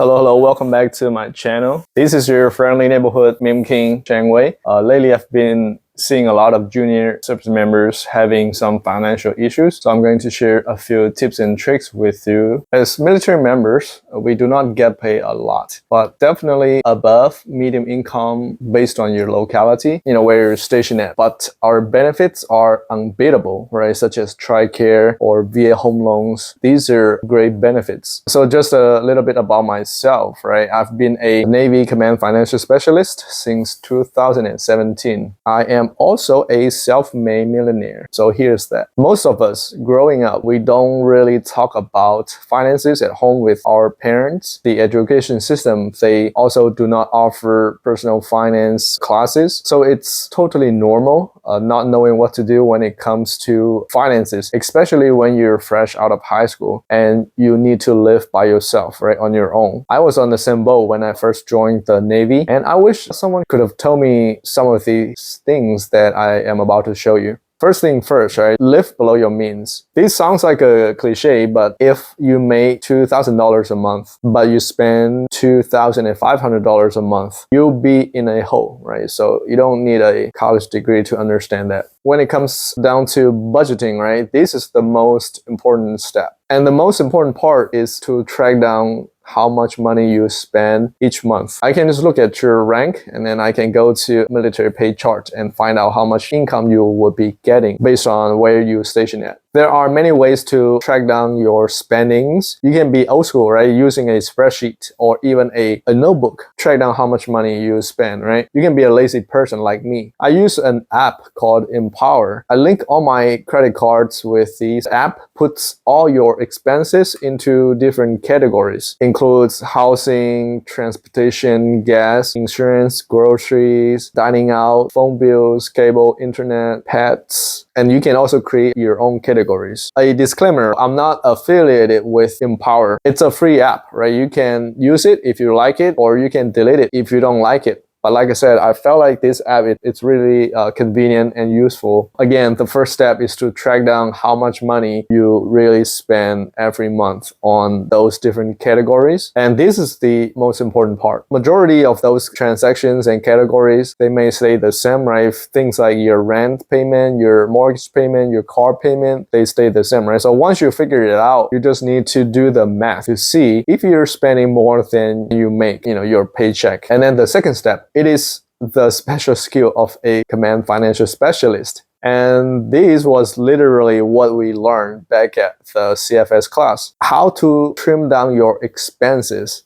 Hello, welcome back to my channel. This is your friendly neighborhood meme king, Chang Wei. Lately, I've been seeing a lot of junior service members having some financial issues. So I'm going to share a few tips and tricks with you. As military members, we do not get paid a lot, but definitely above medium income based on your locality, where you're stationed at. But our benefits are unbeatable, right? Such as TRICARE or VA home loans. These are great benefits. So just a little bit about myself, right? I've been a Navy Command Financial Specialist since 2017. I am also a self-made millionaire. So here's that. Most of us growing up, we don't really talk about finances at home with our parents. The education system, they also do not offer personal finance classes. So it's totally normal not knowing what to do when it comes to finances, especially when you're fresh out of high school and you need to live by yourself, right, on your own. I was on the same boat when I first joined the Navy, and I wish someone could have told me some of these things that I am about to show you. First thing first, right? Live below your means. This sounds like a cliche, but if you make $2,000 a month, but you spend $2,500 a month, you'll be in a hole, right? So you don't need a college degree to understand that. When it comes down to budgeting, right? This is the most important step. And the most important part is to track down how much money you spend each month. I can just look at your rank and then I can go to military pay chart and find out how much income you will be getting based on where you station at. There are many ways to track down your spendings. You can be old school, right? Using a spreadsheet or even a notebook. Track down how much money you spend, right? You can be a lazy person like me. I use an app called Empower. I link all my credit cards with this app. Puts all your expenses into different categories. Includes housing, transportation, gas, insurance, groceries, dining out, phone bills, cable, internet, pets. And you can also create your own categories. A disclaimer, I'm not affiliated with Empower. It's a free app, right? You can use it if you like it, or you can delete it if you don't like it. But like I said, I felt like this app, it's really convenient and useful. Again, the first step is to track down how much money you really spend every month on those different categories. And this is the most important part. Majority of those transactions and categories, they may stay the same, right? Things like your rent payment, your mortgage payment, your car payment, they stay the same, right? So once you figure it out, you just need to do the math to see if you're spending more than you make, your paycheck. And then the second step, it is the special skill of a command financial specialist. And this was literally what we learned back at the CFS class. How to trim down your expenses.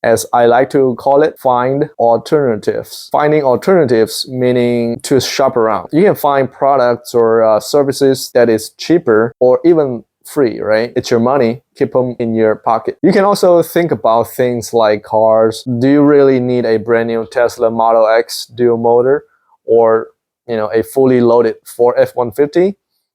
As I like to call it, find alternatives. Finding alternatives meaning to shop around. You can find products or services that is cheaper or even free, right? It's your money. Keep them in your pocket. You can also think about things like cars. Do you really need a brand new Tesla Model X dual motor, or a fully loaded Ford F-150?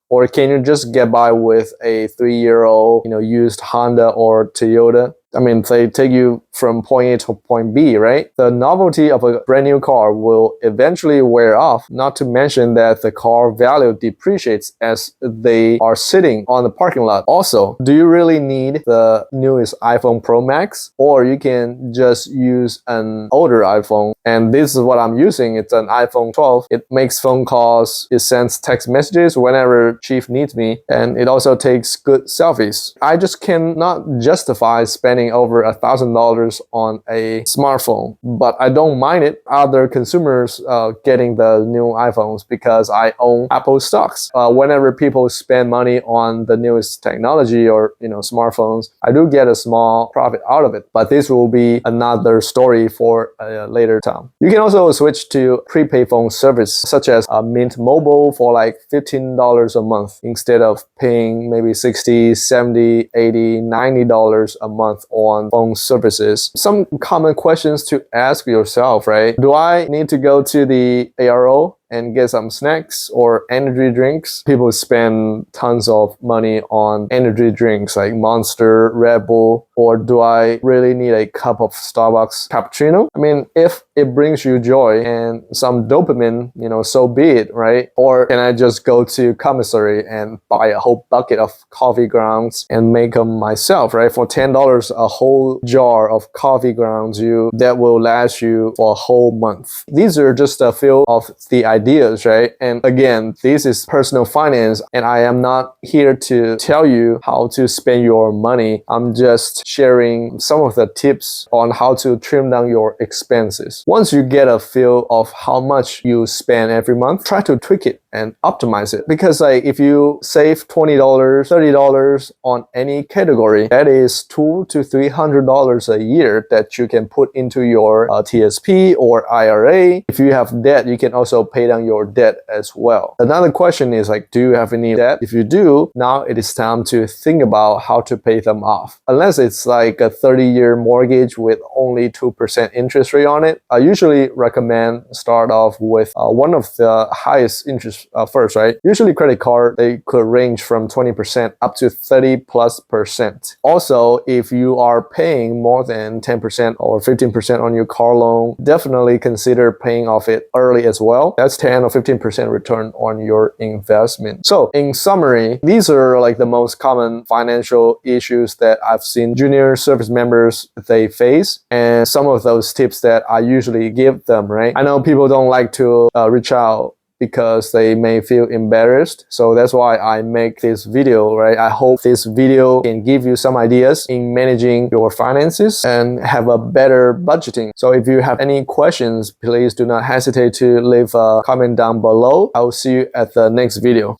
Or can you just get by with a 3-year-old used Honda or Toyota? I mean, they take you from point A to point B, right? The novelty of a brand new car will eventually wear off, not to mention that the car value depreciates as they are sitting on the parking lot. Also, do you really need the newest iPhone Pro Max? Or you can just use an older iPhone. And this is what I'm using. It's an iPhone 12. It makes phone calls. It sends text messages whenever Chief needs me. And it also takes good selfies. I just cannot justify spending over $1,000 on a smartphone, but I don't mind it. Other consumers getting the new iPhones because I own Apple stocks. Whenever people spend money on the newest technology or smartphones, I do get a small profit out of it. But this will be another story for a later time. You can also switch to prepaid phone service such as Mint Mobile for like $15 a month instead of paying maybe $60, $70, $80, $90 a month on phone services. Some common questions to ask yourself, right? Do I need to go to the ARO and get some snacks or energy drinks. People spend tons of money on energy drinks like Monster, Red Bull, or do I really need a cup of Starbucks cappuccino? I mean, if it brings you joy and some dopamine, so be it, right? Or can I just go to commissary and buy a whole bucket of coffee grounds and make them myself, right? For $10, a whole jar of coffee grounds that will last you for a whole month. These are just a few of the ideas, right? And again, this is personal finance, and I am not here to tell you how to spend your money. I'm just sharing some of the tips on how to trim down your expenses. Once you get a feel of how much you spend every month, try to tweak it and optimize it. Because if you save $20, $30 on any category, that is $200 to $300 a year that you can put into your TSP or IRA. If you have debt, you can also pay down your debt as well. Another question is do you have any debt? If you do, now it is time to think about how to pay them off. Unless it's like a 30-year mortgage with only 2% interest rate on it, I usually recommend start off with one of the highest interest first, right? Usually credit card, they could range from 20% up to 30+%. Also, if you are paying more than 10% or 15% on your car loan, definitely consider paying off it early as well. That's 10 or 15% return on your investment. So in summary, these are like the most common financial issues that I've seen junior service members they face, and some of those tips that I usually give them, right? I know people don't like to reach out because they may feel embarrassed. So that's why I make this video, right? I hope this video can give you some ideas in managing your finances and have a better budgeting. So if you have any questions, please do not hesitate to leave a comment down below. I will see you at the next video.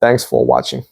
Thanks for watching.